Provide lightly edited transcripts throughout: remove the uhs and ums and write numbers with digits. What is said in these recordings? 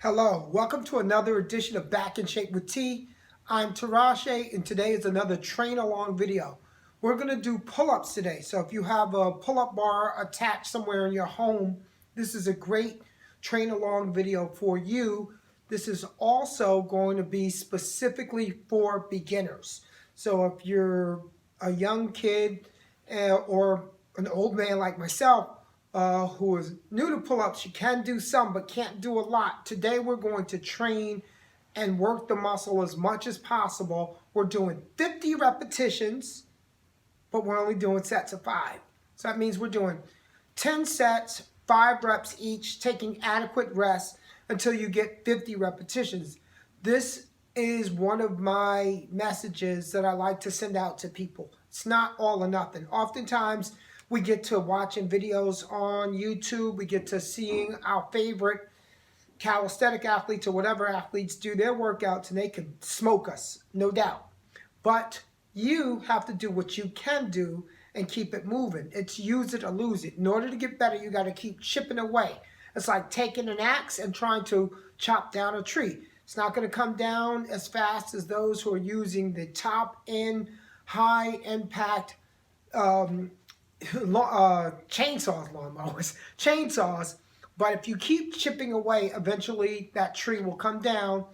Hello, welcome to another edition of Back in Shape with T. I'm Tarashe, and today is another train along video. We're going to do pull-ups today. So if you have a pull-up bar attached somewhere in your home, this is a great train along video for you. This is also going to be specifically for beginners. So if you're a young kid or an old man like myself, who is new to pull-ups, you can do some but can't do a lot. Today we're going to train and work the muscle as much as possible. We're doing 50 repetitions, but we're only doing sets of 5. So that means we're doing 10 sets, 5 reps each, taking adequate rest until you get 50 repetitions. This is one of my messages that I like to send out to people. It's not all or nothing. Oftentimes, we get to watching videos on YouTube. We get to seeing our favorite calisthenic athletes or whatever athletes do their workouts, and they can smoke us, no doubt. But you have to do what you can do and keep it moving. It's use it or lose it. In order to get better, you got to keep chipping away. It's like taking an axe and trying to chop down a tree. It's not going to come down as fast as those who are using the top end, high impact chainsaws. But if you keep chipping away, eventually that tree will come down.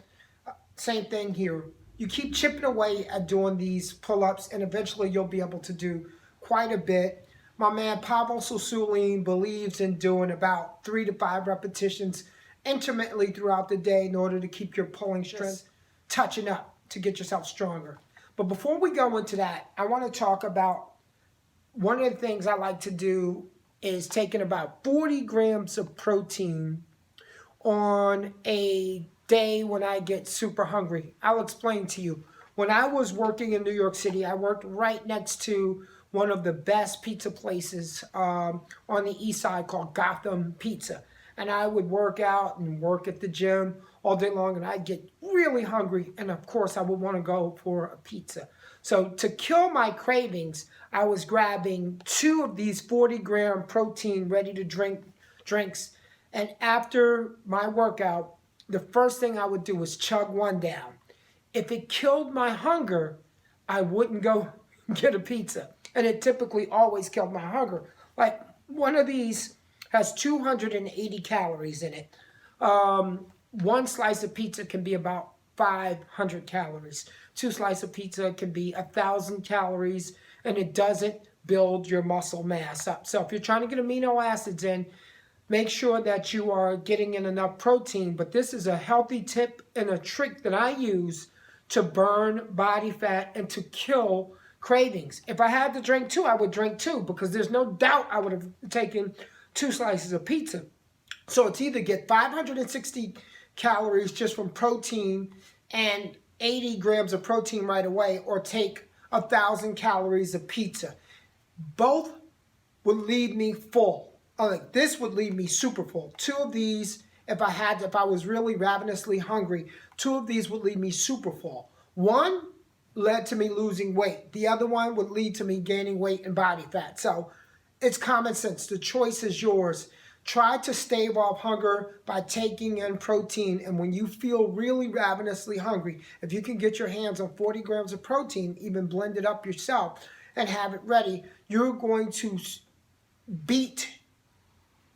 Same thing here. You keep chipping away at doing these pull-ups, and eventually you'll be able to do quite a bit. My man Pavel Tsatsouline believes in doing about 3 to 5 repetitions intermittently throughout the day in order to keep your pulling strength touching up to get yourself stronger. But before we go into that, I want to talk about one of the things I like to do is taking about 40 grams of protein on a day when I get super hungry. I'll explain to you. When I was working in New York City, I worked right next to one of the best pizza places on the east side called Gotham Pizza. And I would work out and work at the gym all day long, and I'd get really hungry, and of course I would want to go for a pizza. So to kill my cravings, I was grabbing 2 of these 40-gram protein ready-to-drink drinks, and after my workout, the first thing I would do was chug one down. If it killed my hunger, I wouldn't go get a pizza, and it typically always killed my hunger. Like one of these has 280 calories in it. One slice of pizza can be about 500 calories. 2 slices of pizza can be 1,000 calories, and it doesn't build your muscle mass up. So if you're trying to get amino acids in, make sure that you are getting in enough protein. But this is a healthy tip and a trick that I use to burn body fat and to kill cravings. If I had to drink 2, I would drink 2, because there's no doubt I would have taken 2 slices of pizza. So it's either get 560 calories just from protein and 80 grams of protein right away, or take 1,000 calories of pizza. Both would leave me full. Like this would leave me super full. 2 of these, if I was really ravenously hungry, 2 of these would leave me super full. One led to me losing weight. The other one would lead to me gaining weight and body fat. So it's common sense. The choice is yours. Try to stave off hunger by taking in protein, and when you feel really ravenously hungry, if you can get your hands on 40 grams of protein, even blend it up yourself and have it ready, you're going to beat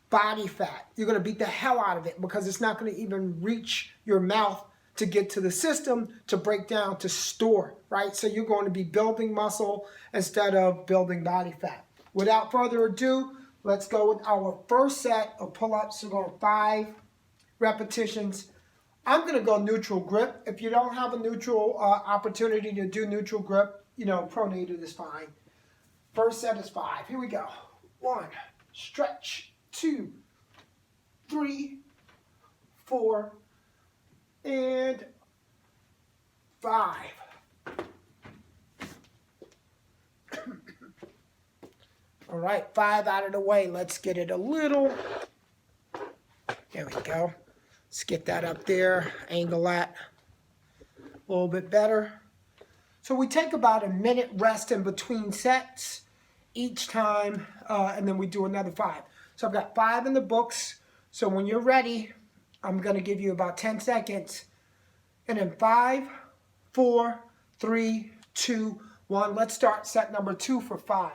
body fat. You're going to beat the hell out of it, because it's not going to even reach your mouth to get to the system, to break down, to store, right? So you're going to be building muscle instead of building body fat. Without further ado, let's go with our first set of pull-ups. We're going 5 repetitions. I'm going to go neutral grip. If you don't have a neutral opportunity to do neutral grip, pronated is fine. First set is 5. Here we go. 1, stretch. 2, 3, 4, and 5. All right, 5 out of the way. Let's get it a little. There we go. Let's get that up there. Angle that a little bit better. So we take about a minute rest in between sets each time, and then we do another 5. So I've got 5 in the books. So when you're ready, I'm going to give you about 10 seconds. And in 5, 4, 3, 2, 1. Let's start set number 2 for 5.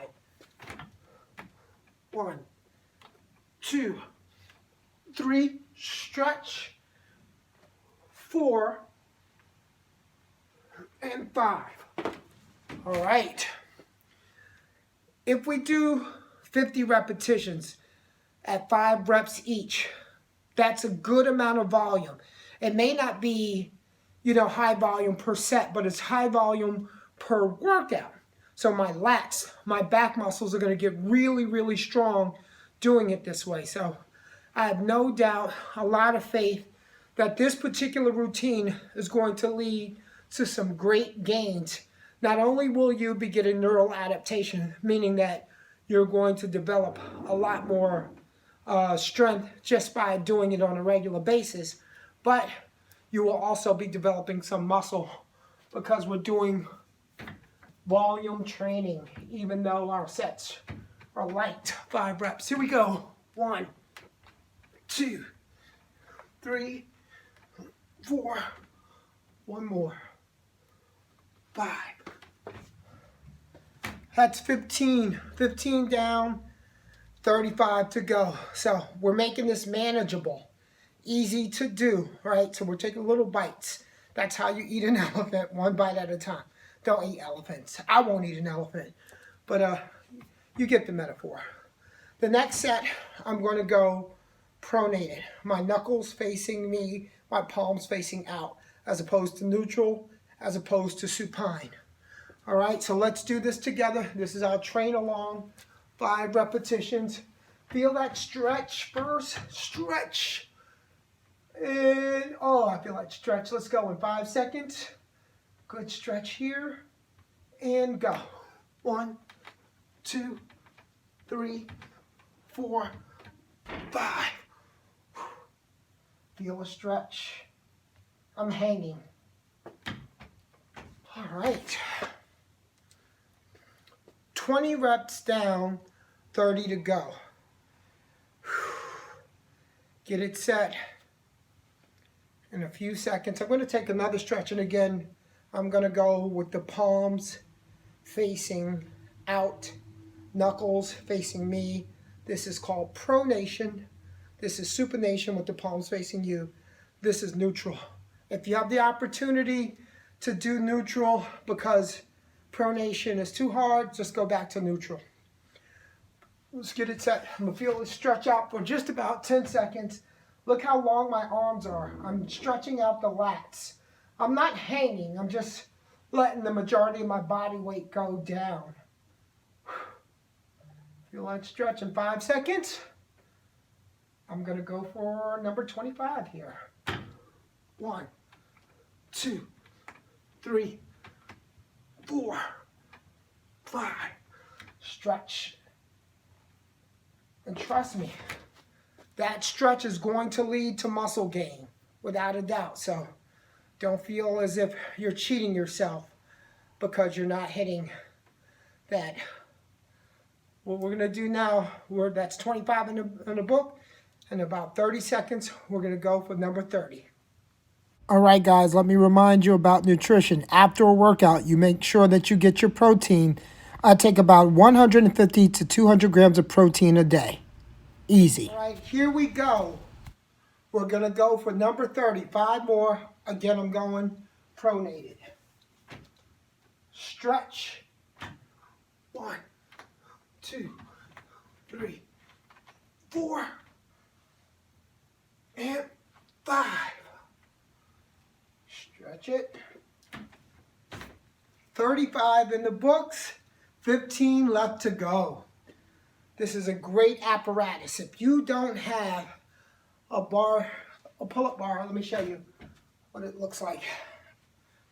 1, 2, 3, stretch, 4, and 5. All right. If we do 50 repetitions at 5 reps each, that's a good amount of volume. It may not be, high volume per set, but it's high volume per workout. So my lats, my back muscles are going to get really, really strong doing it this way. So I have no doubt, a lot of faith that this particular routine is going to lead to some great gains. Not only will you be getting neural adaptation, meaning that you're going to develop a lot more strength just by doing it on a regular basis, but you will also be developing some muscle because we're doing volume training, even though our sets are light. 5 reps. Here we go. 1, 2, 3, 4. One more. 5. That's 15. 15 down, 35 to go. So we're making this manageable, easy to do, right? So we're taking little bites. That's how you eat an elephant, one bite at a time. Don't eat elephants. I won't eat an elephant, but you get the metaphor. The next set, I'm going to go pronated. My knuckles facing me, my palms facing out, as opposed to neutral, as opposed to supine. All right, so let's do this together. This is our train along, 5 repetitions. Feel that stretch first, stretch. And, I feel like stretch. Let's go in 5 seconds. Good stretch here. And go. 1, 2, 3, 4, 5. Feel a stretch. I'm hanging. All right. 20 reps down, 30 to go. Get it set in a few seconds. I'm going to take another stretch, and again, I'm going to go with the palms facing out, knuckles facing me. This is called pronation. This is supination with the palms facing you. This is neutral. If you have the opportunity to do neutral because pronation is too hard, just go back to neutral. Let's get it set. I'm going to feel it stretch out for just about 10 seconds. Look how long my arms are. I'm stretching out the lats. I'm not hanging. I'm just letting the majority of my body weight go down. Feel that stretch in 5 seconds. I'm going to go for number 25 here. 1, 2, 3, 4, 5. Stretch. And trust me, that stretch is going to lead to muscle gain, without a doubt. So don't feel as if you're cheating yourself because you're not hitting that. What we're going to do now, that's 25 in the book. In about 30 seconds, we're going to go for number 30. All right, guys, let me remind you about nutrition. After a workout, you make sure that you get your protein. I take about 150 to 200 grams of protein a day. Easy. All right, here we go. We're going to go for number 30. 5 more. Again, I'm going pronated. Stretch. 1, 2, 3, 4, and 5. Stretch it. 35 in the books, 15 left to go. This is a great apparatus. If you don't have a pull-up bar, let me show you what it looks like.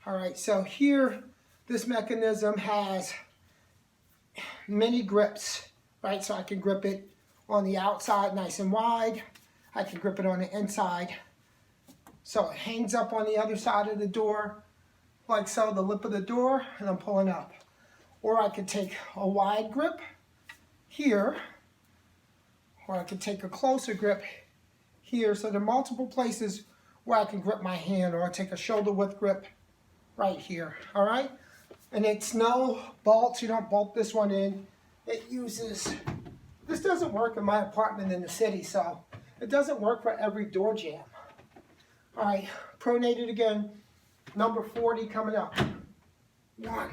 All right, so here, this mechanism has many grips, right? So I can grip it on the outside nice and wide. I can grip it on the inside. So it hangs up on the other side of the door, like so, the lip of the door, and I'm pulling up. Or I could take a wide grip here, or I could take a closer grip here. So there are multiple places where I can grip my hand, or I take a shoulder width grip right here, all right? And it's no bolts, you don't bolt this one in. It uses, this doesn't work in my apartment in the city, so it doesn't work for every door jamb. All right, pronated again, number 40 coming up. 1,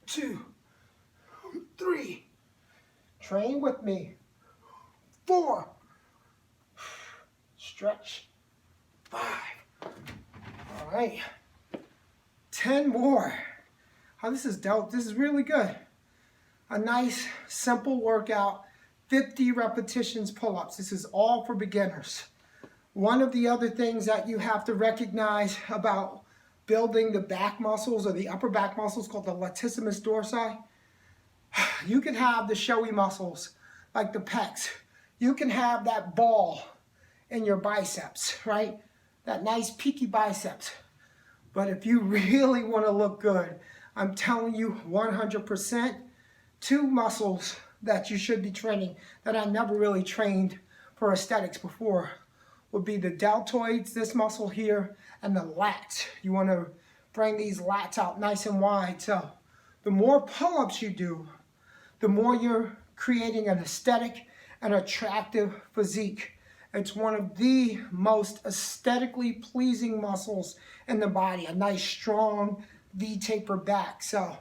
2, 3, train with me. 4, stretch. 5, all right, 10 more. Oh, this is dope. This is really good. A nice, simple workout, 50 repetitions pull-ups. This is all for beginners. One of the other things that you have to recognize about building the back muscles or the upper back muscles called the latissimus dorsi, you can have the showy muscles like the pecs. You can have that ball in your biceps, right? That nice peaky biceps. But if you really want to look good, I'm telling you 100%, 2 muscles that you should be training that I never really trained for aesthetics before would be the deltoids, this muscle here, and the lats. You want to bring these lats out nice and wide. So the more pull-ups you do, the more you're creating an aesthetic and attractive physique. It's one of the most aesthetically pleasing muscles in the body, a nice strong V-taper back. So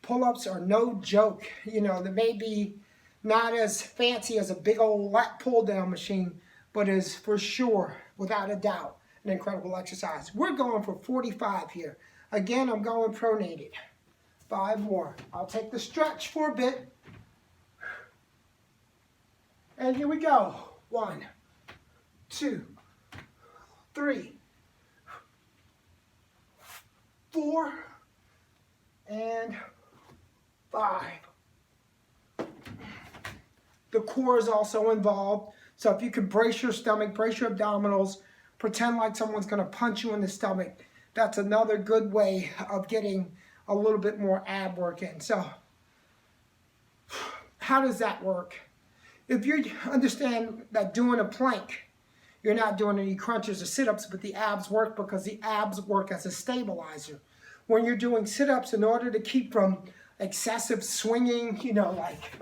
pull-ups are no joke. You know, they may be not as fancy as a big old lat pull-down machine, but is for sure, without a doubt, an incredible exercise. We're going for 45 here. Again, I'm going pronated. 5 more. I'll take the stretch for a bit. And here we go. 1, 2, 3, 4, and 5. The core is also involved. So if you could brace your stomach, brace your abdominals, pretend like someone's going to punch you in the stomach, that's another good way of getting a little bit more ab work in. So how does that work? If you understand that doing a plank, you're not doing any crunches or sit-ups, but the abs work because the abs work as a stabilizer. When you're doing sit-ups, in order to keep from excessive swinging, you know, like,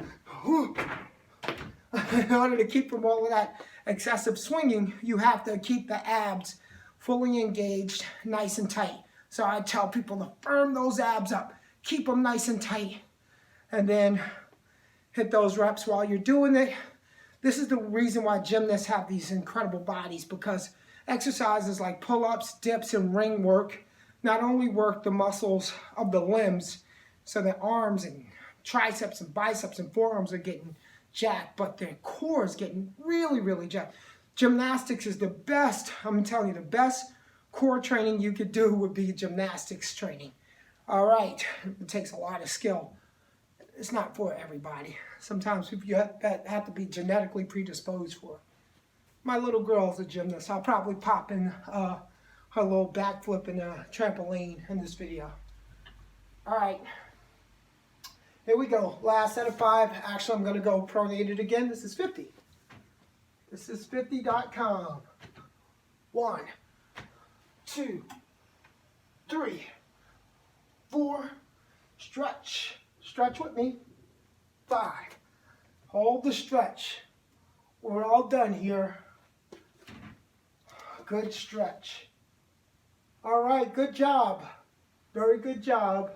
in order to keep from all of that excessive swinging, you have to keep the abs fully engaged, nice and tight. So I tell people to firm those abs up, keep them nice and tight, and then hit those reps while you're doing it. This is the reason why gymnasts have these incredible bodies, because exercises like pull-ups, dips, and ring work not only work the muscles of the limbs, so the arms and triceps and biceps and forearms are getting jacked, but their core is getting really, really jacked. Gymnastics is the best, I'm telling you, the best core training you could do would be gymnastics training. All right, it takes a lot of skill. It's not for everybody. Sometimes you have to be genetically predisposed for it. My little girl's a gymnast. I'll probably pop in her little backflip and a trampoline in this video. All right, here we go. Last set of 5. Actually, I'm going to go pronated again. This is 50. This is 50.com. 1, 2, 3, 4, stretch. Stretch with me. 5. Hold the stretch. We're all done here. Good stretch. All right, good job. Very good job.